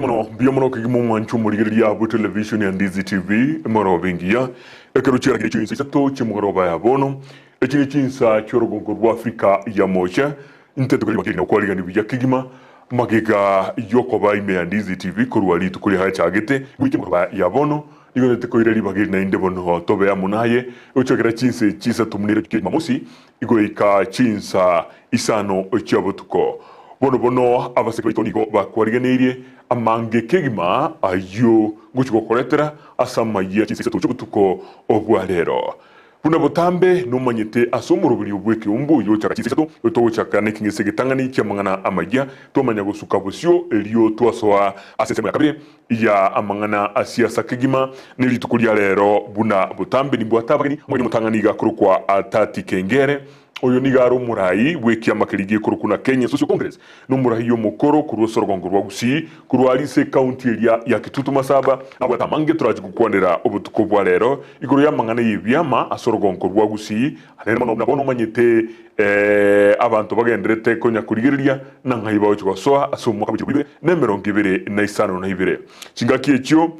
Mono biomono kigimo manchu murigeria bu television ya Ndizi TV moro bengia ekero chira kichi sato chimugoroba ya bono ekiri chinsa cyorogongo rwa Afrika ya mocha inteto kali bakiri kwaliga ni bijya kigima magiga yokoba ime ya Ndizi TV kurwali tukuri ha chagete bwikimugoroba ya bono igone ko ireli bagiri na inde bono tobe ya munaye ochokera chinse chisa tumunire kigima musi igoika chinsa isano cyabutuko bono abasekretari ko bakwariganirie amange kegima ayo guchiko koretera asama ya chinse tuko obwarero buna botambe no manyete asomuro buri ubweke umbu yo chaka chinse to chaka nekingese gitangani cyamangana amajya to manya gusuka busyo eliyo twasoa asesema kabire ya amangana asiasa kegima nilitukulia rero buna botambe ni bwatabagani mwe mutangani gakurukwa atati kengere oyo nigaro murayi weki amakirigi kurukuna Kenya Social Congress no murayi yo mukoro kurusorogongo rwa gusi kurwalise county ya Kitutu Masaba abata mange turaje gukondera obutuko bwa rero igoro yamangana yibyama asorogongo rwa gusi arema no nabono manyete abantu bagenderete konya kurigiria na nkayibawo cyo asomo kabiri na 2022 kingakiye cyo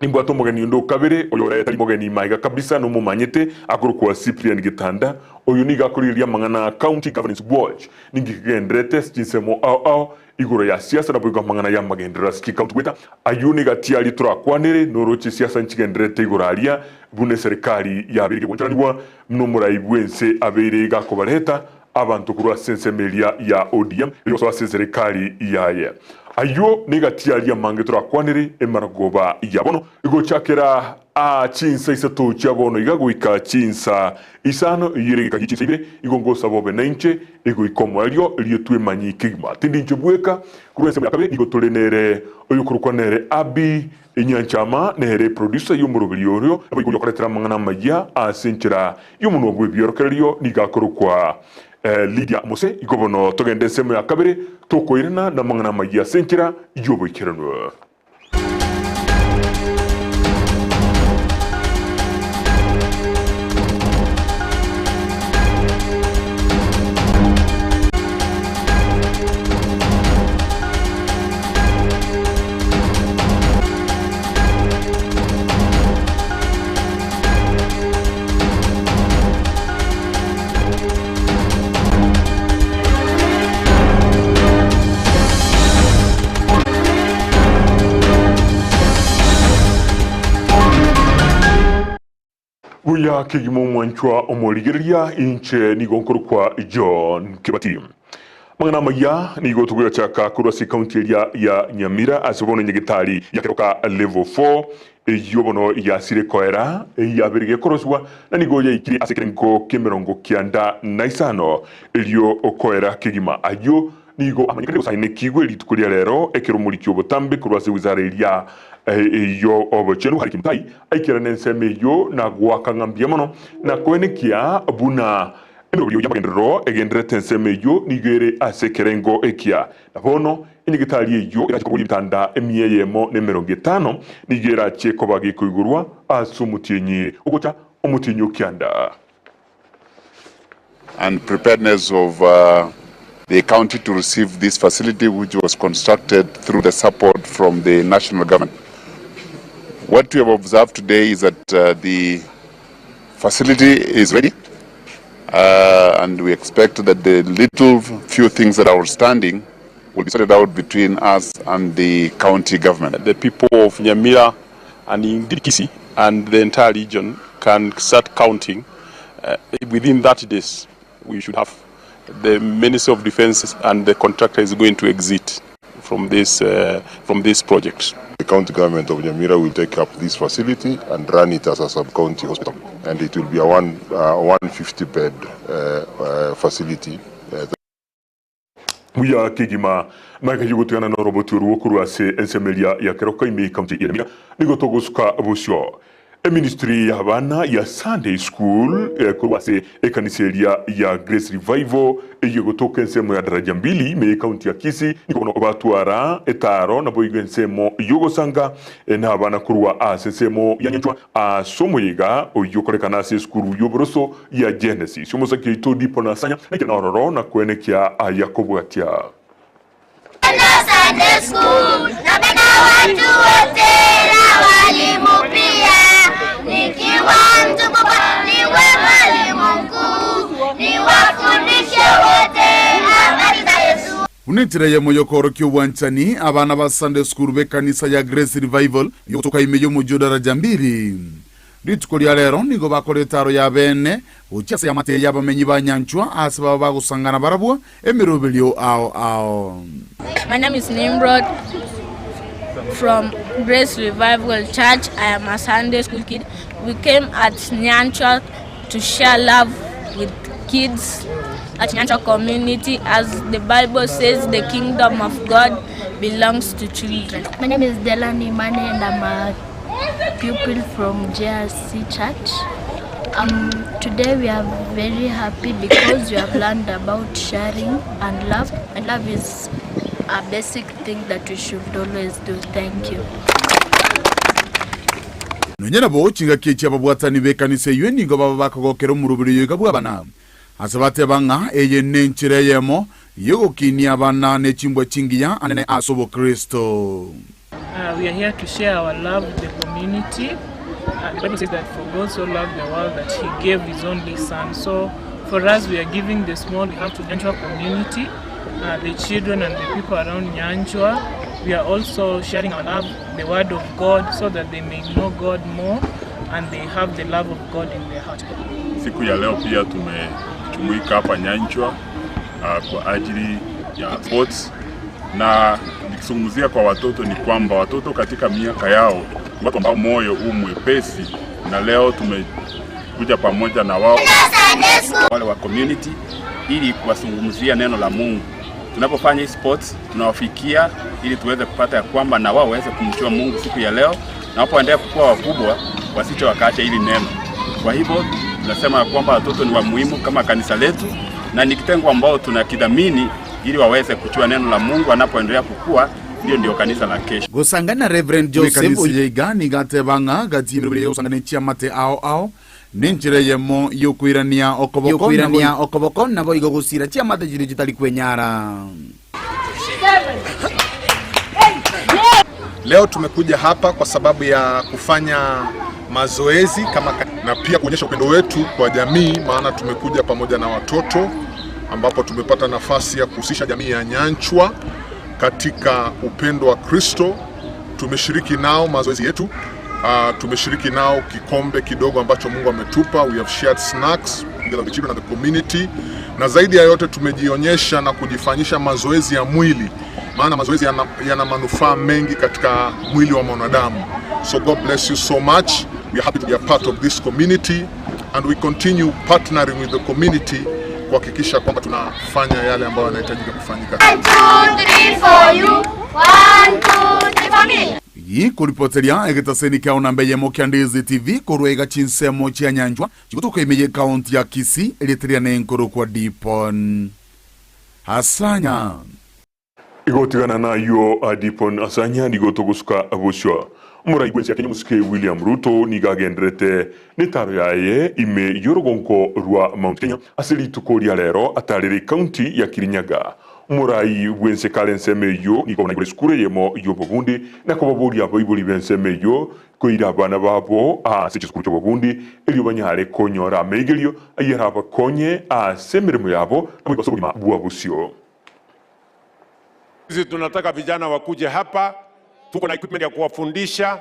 Nimbato mogeni ndo kabere oyo leta mogeni maiga kabisa no mumanyete akurukwa Cyprian Gitanda oyo niga kuriria mangana County Governance Watch ningigendrete stinsemo igoro ya siasa na bwiga mangana ya magendera ski county gweta ayuni gatiali turakwanire noroche siasa nchigendrete igoralia bune serikali ya birige bonjanibwa no murayibwense abere gakobareta abantu kurwa sensemelia ya ODM iyo so serikali yaye ayo negatiali amange turakwanire emaragoba yabono igo chakera chinsa isato chabono igagwika chinsa isano yirega chinsa ibire igo ngosa bobe nenche igo ikomo elio twemanyi kigma tindinche bweka kurwese yakabire igo tolenere oyo kurukwanere abi inyanchama nere producer y'umurubiri yorio igo yokoretera mangana majya asenchera y'umuntu wabwibyorokerio nigakorukwa Lydia Mose igobono togende semo ya kabere tokoirana na mangana majya senkira yobokerano Uya kigimo mwanchwa omoligeria inche nigonkuru kwa John Kibati. Mangana maya nigo tuguya chaka kurwasi county ya Nyamira asibono nyegitali ya keroka level 4 yobono ya sire koera ya berige koroswa na nigo ya ikiri asekenko kemerongo kianda naisano elio koera kigima ayo nigo amanyikere usaine kigwe litukulia rero ekero mulikyo botambe kurwasi wizara ya yo obochenu harikimtai aikira nenseme yo na gwakangambia mono na kwenekia buna emero yagendero egendrete nseme yo nigere asekerengo ekia nabono inigitali yo irachikobuli bitanda emiyeyemo ne 50 nigera cheko bagi kuigurwa asumutinyi ugocha omutinyo kyanda and preparedness of the county to receive this facility, which was constructed through the support from the national government. What we have observed today is that the facility is ready, and we expect that the few things that are outstanding will be sorted out between us and the county government. The people of Nyamira and Indikisi and the entire region can start counting. Within 30 days, we should have the Ministry of Defense and the contractor is going to exit from this project. The county government of Nyamira will take up this facility and run it as a sub-county hospital, and it will be a 150-bed facility. Muya kigima maka yugutana na roboturu wokurwase ensemelia ya keroka ime county ya Nyamira nigotogusuka busyo Ministry y'abana ya Sunday School kurwase ekaniselia ya Grace Revival yegotoka nsemo ya daraja 2 me county ya Kisii nikono batwara etaro na boyigwe nsemo yogosanga n'abana kurwa asesemo yanyitwa asomoyiga oyokorekana se school yobroso ya Genesis umosake itodi pona sanya na ororo na kwenekia Yakobo atia Sunday School na watu wote na walimu pia, nikiwa mtukufu niwe mwalimu mkuu, niwafundishe wote habari za Yesu. Unitire moyokoro ky'obwanchani abana ba Sunday School bekanisa ya Grace Revival yotoka imeyo mujo daraja 2 rituko lya lero nigo bakora etaro ya bene ucyase yamate y'abamenyi ba Nyanchwa asaba bagusangana barabwa emirobelyo ao. My name is Nimrod from Grace Revival Church. I am a Sunday school kid. We came at Nyanchwa to share love with kids at Nyanchwa community, as the Bible says the kingdom of God belongs to children. My name is Delani Mane and I'm a pupil from JRC Church. Today we are very happy because we have learned about sharing and love. And love is a basic thing that we should always do. Thank you. Nonyena bo chinga kechi ababwatani bekanisa ywe nigo baba bakogokera umurubiri yoga bwabana asabate banga eye nenchire yemo yogo kini abana ne chimbwa chingiya anene asobo Kristo. We are here to share our love with the community. The Bible says that for God so loved the world that he gave his only son. So for us, we are giving the small we have to Nyanchwa community, the children and the people around Nyanchwa. We are also sharing our love, the word of God, so that they may know God more and they have the love of God in their heart. Siku ya leo pia tumejumuika hapa Nyanchwa kwa ajili ya sports, na nikizungumzia kwa watoto ni kwamba watoto katika miaka yao watu ambao moyo mwepesi, na leo tumekuja pamoja na wao wale wa community ili kuwazungumzia neno la Mungu. Tunapofanya sports tunawafikia ili tuweze kupata ya kwamba na wao waweze kumjua Mungu siku ya leo, na wapoendelea kukua wakubwa wasiche wakaacha hili neno. Kwa hivyo tunasema kwamba watoto ni wa muhimu kama kanisa letu, na ni kitengo ambao tunakidhamini ili waweze kujua neno la Mungu wanapoendelea kukua. Ndio kanisa la kesho. Gosangana Reverend Joseph Oyegani gatebanga gatimire yosangana chiamate ao nenchire yemo yokwirania okoboko nabo igogusira chiamate jiri jitali kwenyara. Leo tumekuja hapa kwa sababu ya kufanya mazoezi na pia kuonyesha upendo wetu kwa jamii, maana tumekuja pamoja na watoto ambapo tumepata nafasi ya kuhusisha jamii ya Nyanchwa katika upendo wa Kristo. Tumeshiriki nao mazoezi yetu, tumeshiriki nao kikombe kidogo ambacho Mungu ametupa. We have shared snacks together with the children and the community, na zaidi ya yote tumejionyesha na kujifanyisha mazoezi ya mwili, maana mazoezi yana manufaa mengi katika mwili wa mwanadamu. So God bless you so much. We are happy to be a part of this community and we continue partnering with the community kuhakikisha kwamba tunafanya yale ambayo yanahitajika kufanyika. 1, 2, 3 for you. 1, 2, 3 for me. Yi kuripoteria egetaseni kaona mbeye mokiandizi TV kuruega chinsemo chia Nyanchwa chikutoka imeye kaunti ya Kisii eliteria nenkoro kwa Dipon Asanya igotigana na yo Dipon Asanya nigotogusuka abusho murai gwesi ya Kenya musike William Ruto nigagendrete nitaro yaye ime yorogonko rwa Mount Kenya asili tukoria lero atariri county ya Kirinyaga. Murai wense kalenseme yo niko na gure yemo yo Bobundi na ko baburi abo ibuli benseme yo ko ira bana babo sichi skuru cyo Bobundi eli banyare konyora megelio ayera ba konye semirimo yabo amwe basubima bua busio. Sisi tunataka vijana wakuje hapa, tuko na equipment ya kuwafundisha,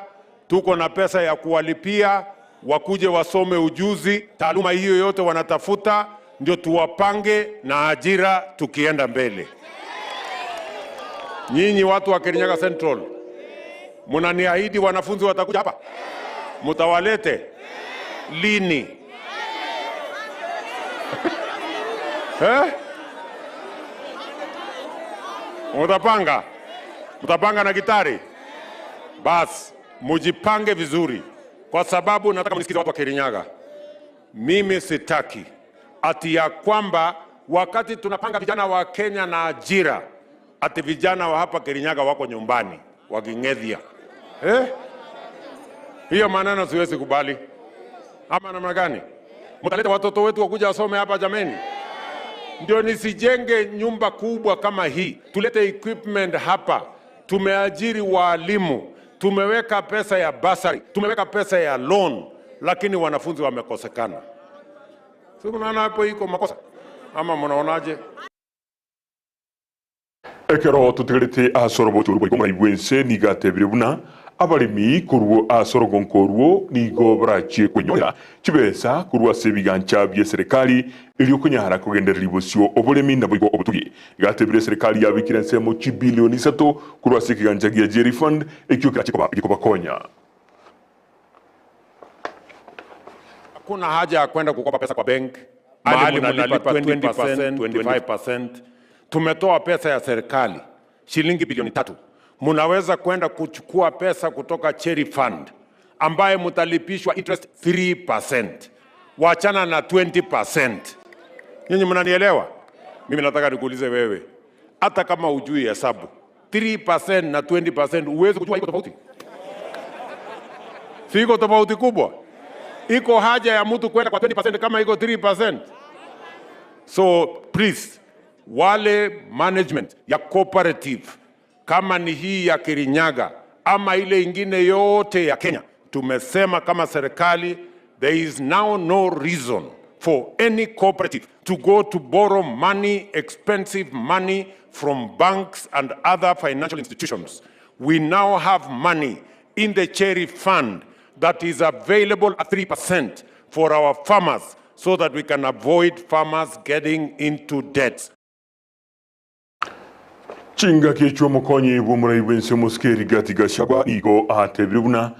tuko na pesa ya kuwalipia, wakuje wasome ujuzi, taaluma hiyo yote wanatafuta, ndio tuwapange na ajira tukienda mbele. Nyinyi watu wa Kirinyaga Central, mnaniahidi wanafunzi watakuja hapa? Mtawalete lini? Mtapanga na gitari? Bas, mujipange vizuri, kwa sababu nataka mnisikize watu wa Kirinyaga. Mimi sitaki ati ya kwamba wakati tunapanga vijana wa Kenya na ajira, ati vijana wa hapa Kirinyaga wako nyumbani waking'edhia. Hiyo maneno siwezi kubali. Ama namna gani? Mtaleta watoto wetu wakuja wasome hapa jameni? Ndio nisijenge nyumba kubwa kama hii, tulete equipment hapa tumeajiri walimu, tumeweka pesa ya basari, tumeweka pesa ya loan, lakini wanafunzi wamekosekana. Sio, unaona hapo iko makosa ama mnaonaje? Ekero tutegerete asorobo turubo ko maibwense nigatebire buna abalimi kurwo asorogo nkorwo nigo brachi kwenyoya kibesa kurwa sebigancha bye serikali iliyo kunyara kugendera libosyo obulemi na bwigo obutugi gatebire serikali yabikira nsemo chibilioni 3 kurwa sekigancha gya Jerry Fund ekyo kikoba konya. Hakuna haja ya kwenda kukopa pesa kwa bank mahali mnalipa 20%, 25%. Tumetoa pesa ya serikali shilingi bilioni 3. Munaweza kwenda kuchukua pesa kutoka Cherry Fund ambaye mutalipishwa interest 3%. Wachana na 20%. Nyinyi mnanielewa? Mimi nataka nikuulize wewe, hata kama hujui hesabu, 3% na 20% uweze kujua iko tofauti? Si iko tofauti kubwa? Iko haja ya mtu kwenda kwa 20% kama iko 3%? So please, wale management ya cooperative kama ni hii ya Kirinyaga ama ile ingine yote ya Kenya, tumesema kama serikali, there is now no reason for any cooperative to go to borrow money, expensive money from banks and other financial institutions. We now have money in the Cherry Fund that is available at 3% for our farmers so that we can avoid farmers getting into debt. Chinga kichwa mukonyi bumura ibense muskeri gatiga shaba igo atebiruna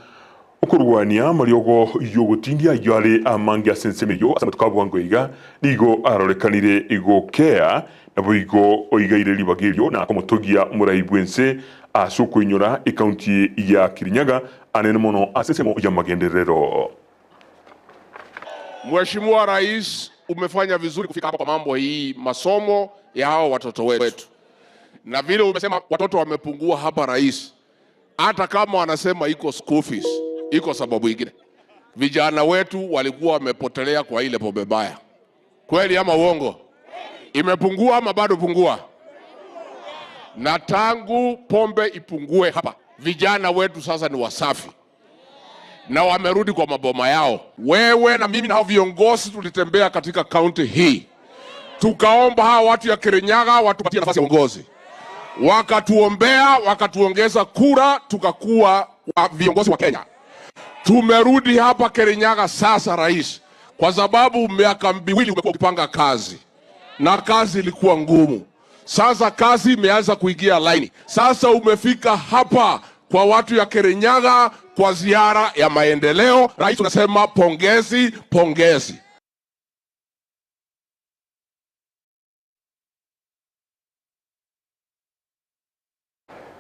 okurwania mariogo yogotindia yale amangi asensemeyo asamutukabwango iga nigo arorekanire igo kea nabo igo oigaire libagirio na komotogia muraibwense asukuinyora ikaunti ya Kirinyaga anene mono asesemo ya magenderero. Mheshimiwa Rais, umefanya vizuri kufika hapa kwa mambo hii masomo ya hao watoto wetu. Na vile umesema watoto wamepungua hapa Rais, hata kama wanasema iko school fees, iko sababu ingine. Vijana wetu walikuwa wamepotelea kwa ile pombe mbaya. Kweli ama uongo? Imepungua ama bado pungua? Na tangu pombe ipungue hapa, vijana wetu sasa ni wasafi na wamerudi kwa maboma yao. Wewe na mimi na viongozi tulitembea katika kaunti hii, tukaomba hawa watu ya Kirinyaga watupatie nafasi ya uongozi, wakatuombea, wakatuongeza kura, tukakuwa viongozi wa Kenya. Tumerudi hapa Kirinyaga sasa Rais, kwa sababu miaka miwili umekuwa ukipanga kazi na kazi ilikuwa ngumu. Sasa kazi imeanza kuingia laini. Sasa umefika hapa kwa watu ya Kirinyaga kwa ziara ya maendeleo. Rais, tunasema pongezi, pongezi.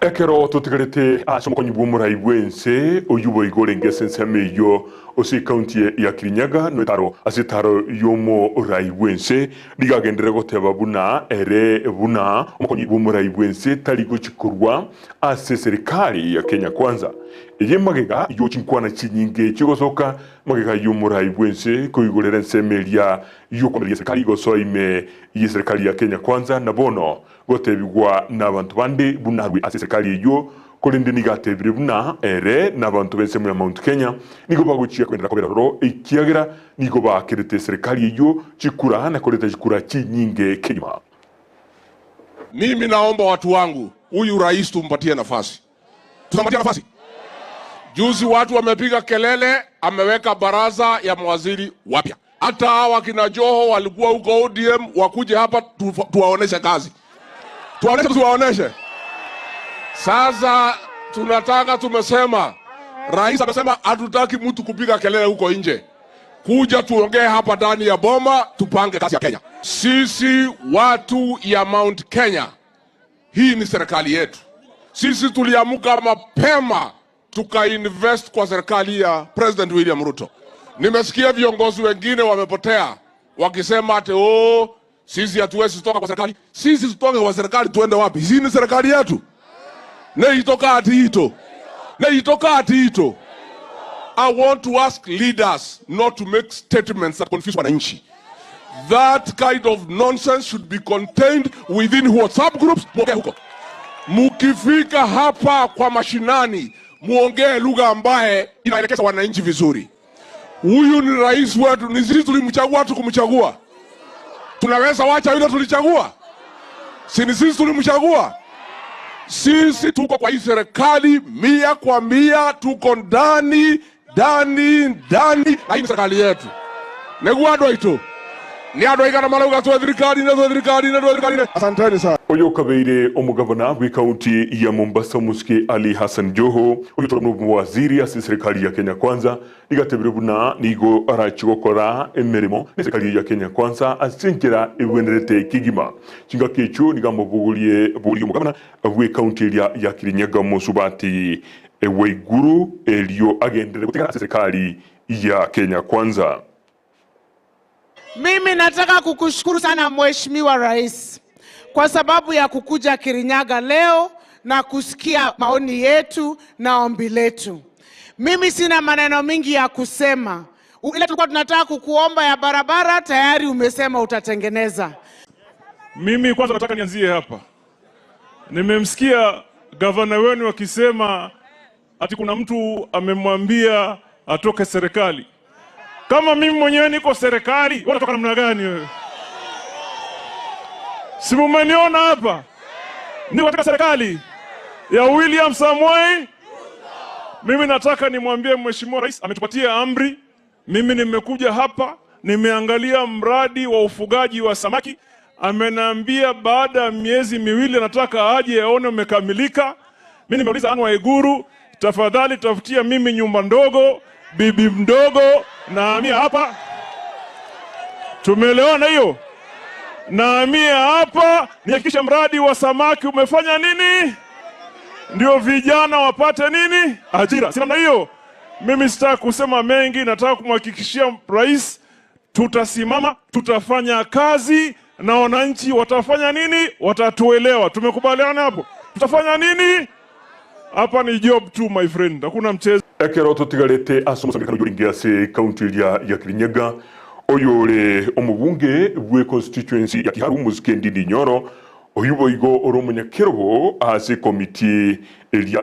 Ekero tutegerete asomokonyi bumura ibwense oyubo igorenge sensemeyo osi county ya Kirinyaga no asitaro yomo raibwense digagendere goteba buna ere buna omokonyi bumura ibwense taligo chikurwa ase serikali ya Kenya Kwanza eye magega yo chinkwana chinyinge chigosoka magega yomura ibwense koigorere nsemelia yo komelia serikali gosoime ye serikali ya Kenya Kwanza na bono gotebigwa n'abantu bande bunarwe ase serikali yo kolende nigatebire buna ere n'abantu bense mu Mount Kenya nigo baguciye kwendera koberaro ikiagira nigo bakirete serikali yo chikura na koleta chikura chinyinge Kenya. Mimi naomba watu wangu, huyu rais tumpatie nafasi. Tutampatia nafasi. Juzi watu wamepiga kelele, ameweka baraza ya mawaziri wapya. Hata hawa kina Joho walikuwa huko ODM, wakuje hapa tuwaoneshe kazi. Tuwaoneshe. Sasa tunataka, tumesema, rais amesema hatutaki mtu kupiga kelele huko nje. Kuja tuongee hapa ndani ya boma, tupange kazi ya Kenya. Sisi watu ya Mount Kenya, hii ni serikali yetu. Sisi tuliamuka mapema tukainvest kwa serikali ya President William Ruto. Nimesikia viongozi wengine wamepotea wakisema ate sisi hatuwezi kutoka kwa serikali. Sisi tutoke kwa serikali tuende wapi? Hii ni serikali yetu. Neitoka ati hito. I want to ask leaders not to make statements that confuse wananchi. That kind of nonsense should be contained within WhatsApp groups. mkifika hapa kwa mashinani muongee lugha ambaye inaelekeza wananchi vizuri. Huyu ni rais wetu, ni sisi tulimchagua, tukumchagua. Tunaweza wacha yule tulichagua? Si ni sisi tulimchagua? Sisi tuko kwa hii serikali 100%, tuko ndani na hii serikali yetu. Neguado ito. Ni ado igana maluga tu thirikari. Asanteni sana. Oyo kabeire omugavana wa kaunti ya Mombasa Muske Ali Hassan Joho oyo torono waziri asi serikali ya Kenya Kwanza igatebire buna nigo arachigokora emerimo ne serikali ya Kenya Kwanza asinkira ewenderete kigima kinga kecho nigambo bugulie omugavana wa kaunti ya Kirinyaga Musubati Waiguru elio agendere kutegana serikali ya Kenya Kwanza. Mimi nataka kukushukuru sana Mheshimiwa Rais kwa sababu ya kukuja Kirinyaga leo na kusikia maoni yetu na ombi letu. Mimi sina maneno mingi ya kusema. Ile tulikuwa tunataka kukuomba ya barabara tayari umesema utatengeneza. Mimi kwanza nataka nianzie hapa. Nimemsikia gavana wenu akisema ati kuna mtu amemwambia atoke serikali. Kama mimi mwenyewe niko serikali, unatoka namna gani wewe? Si mmeniona hapa? Niko katika serikali ya William Samoei. Mimi nataka nimwambie Mheshimiwa Rais ametupatia amri. Mimi nimekuja hapa, nimeangalia mradi wa ufugaji wa samaki. Ameniambia baada ya miezi 2 nataka aje aone umekamilika. Mimi nimeuliza Anne Waiguru, tafadhali tafutia mimi nyumba ndogo, bibi mdogo na amia hapa. Tumeelewana hiyo? Na amia hapa nihakikisha mradi wa samaki umefanya nini? Ndio vijana wapate nini? Ajira. Si namna hiyo? Mimi sitaki kusema mengi, nataka kumhakikishia Rais tutasimama, tutafanya kazi na wananchi watafanya nini? Watatuelewa. Tumekubaliana hapo. Tutafanya nini? Hapa ni job tu my friend. Hakuna mchezo. Ekero totigarete asomusangikano yoringia se county ya Kirinyaga oyore omubunge bwe constituency ya Kiharu Muske Nyoro oyubo igo oromunya kerobo ase committee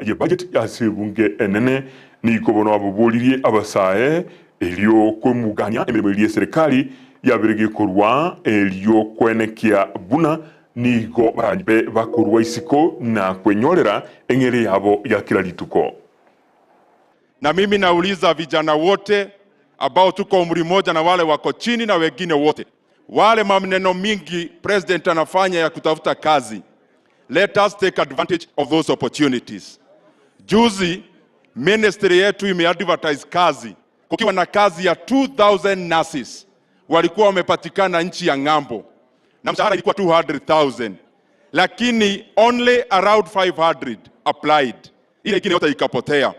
ya budget ase bunge enene ni kobono abubuliriye abasae elio kwemuganya emirimo ya serikali yabirege korwa elio kwenekia buna nigo baranbe bakorwa isiko na kwenyorera engere yabo ya kila lituko. Na mimi nauliza vijana wote ambao tuko umri moja na wale wako chini na wengine wote, wale maneno mingi president anafanya ya kutafuta kazi, let us take advantage of those opportunities. Juzi ministry yetu imeadvertise kazi, kukiwa na kazi ya 2000 nurses walikuwa wamepatikana nchi ya ngambo na mshahara ilikuwa 200,000, lakini only around 500 applied, ile ingine yote ikapotea.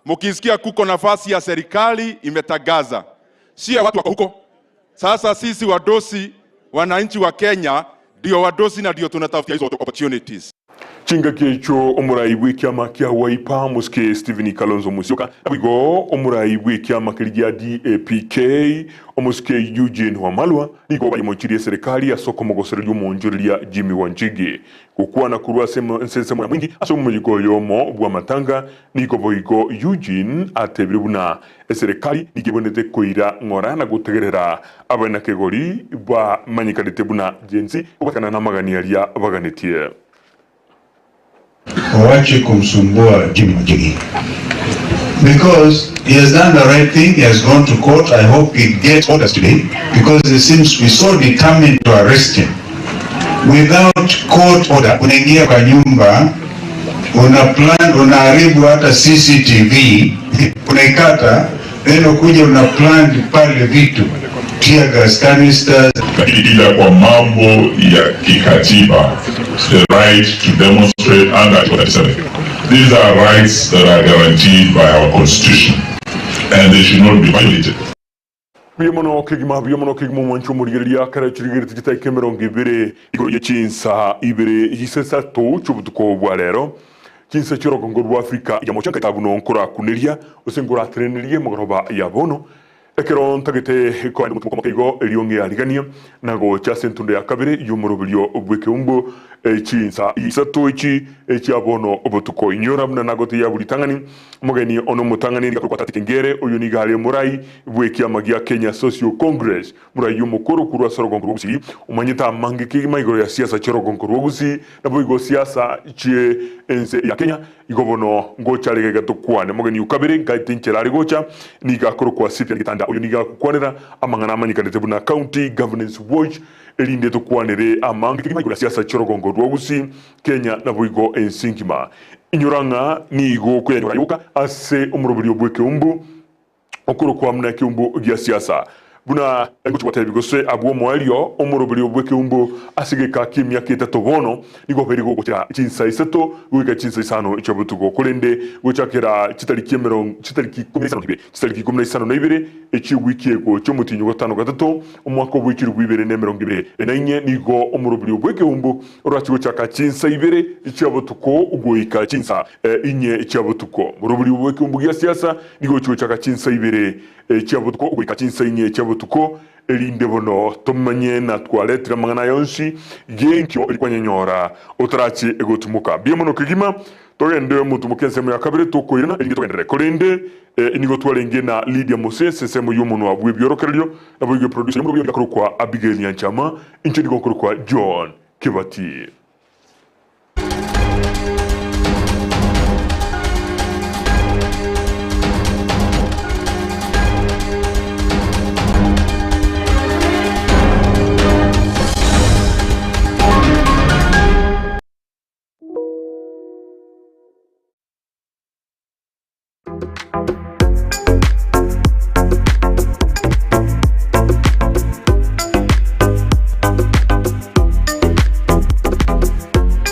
Mukisikia kuko nafasi ya serikali imetagaza, si ya watu wako huko. Sasa sisi wadosi, wananchi wa Kenya ndio wadosi na ndio tunatafutia hizo opportunities. Chinga kecho omurai bw'ikyama kya Wiper Muske Stephen Kalonzo Musyoka abigo omurai bw'ikyama kirya DAPK omuske Eugene Wamalwa niko bayimochiriye serikali ya soko mogosero y'umunjuriya Jimmy Wanjigi kukwana kurwa semo mwingi asomo muligo yomo bwa matanga niko boigo Eugene atebiribuna serikali nigebonete koira ngora na gutegerera abana kegori ba manyikalite buna jensi ubakana na magani ya baganetie. Wache kumsumbua Jimmy Wanjigi, because he has done the right thing. He has gone to court. I hope he gets orders today, because it seems we so determined to arrest him. Without court order, unaingia kwa nyumba, una plan, unaharibu hata CCTV, unaikata, then ukuja una plan pale vitu, tear gas canisters. Lakini ila kwa mambo ya kikatiba, the right to demonstrate and articulate. These are rights that are guaranteed by our constitution and they should not be violated. Biyomono kigimo mwancho murigeria karachirigire tigita kemerongo ibere igoro y'cinsa ibere yisesa to chubutuko bwa rero cinsa cyorogongo rwa Afrika ya mochanga tabuno nkora kuneria usengura trenerie mugoroba yabono ekero ntagete ko ari mutuko makigo elionge aligania nago cha sentunde ya kabiri yumurubilyo obweke umbo chinsa isato ichi chiabono obotuko inyora muna nagote ya bulitangani mugeni ono mutangani kwa tatike ngere uyu ni gale murai bweki amagia Kenya Social Congress murai yumukuru kurwa sorogongo gusi umanyita mangiki maigoro ya siasa chorogongo gusi na bwigo siasa chie ense ya Kenya igobono ngochale gatukwane mugeni ukabire ngaitinchela rigocha ni gakoro kwa sipya gitanda uyu ni gakukwanira amangana amanyikane buna County Governance Watch elinde tukwanire amangiki maigoro ya siasa chorogongo gusi Kenya na bwigo ensinkima inyuranga ni igo kwenyura yuka ase umurubiri obweke umbu okuru kwa mna kiumbu gya siasa buna nguchwata bigose abwo mwalio umurubiri obweke umbu asigeka kimya kitatobono nigo berigo gocha chinsa isato wika chinsa isano ichabutugo kulende gochakera chitariki 15 na ibere echi wiki ego chomutinyo gotano gatatu umwaka obwikiri bwibere ne 20 enanye nigo umurubiri obweke umbu orachi gochaka chinsa ibere ichabutuko ugoika chinsa inye ichabutuko murubiri obweke umbu gya siasa nigo chochaka chinsa ibere ichabutuko ugoika chinsa inye ichabutuko elinde bono tomanye na twaletra mangana yonsi genkyo elikwanyanyora otarachi egotumuka biemono kigima togende mutumukense mu yakabire tukoirana elinde togendere kolende inigo twalenge na Lydia Moses sesemo yumuntu wabwe byorokeryo nabo producer mu byo kwa Abigail Nyanchama incho nigo kwa John Kibati.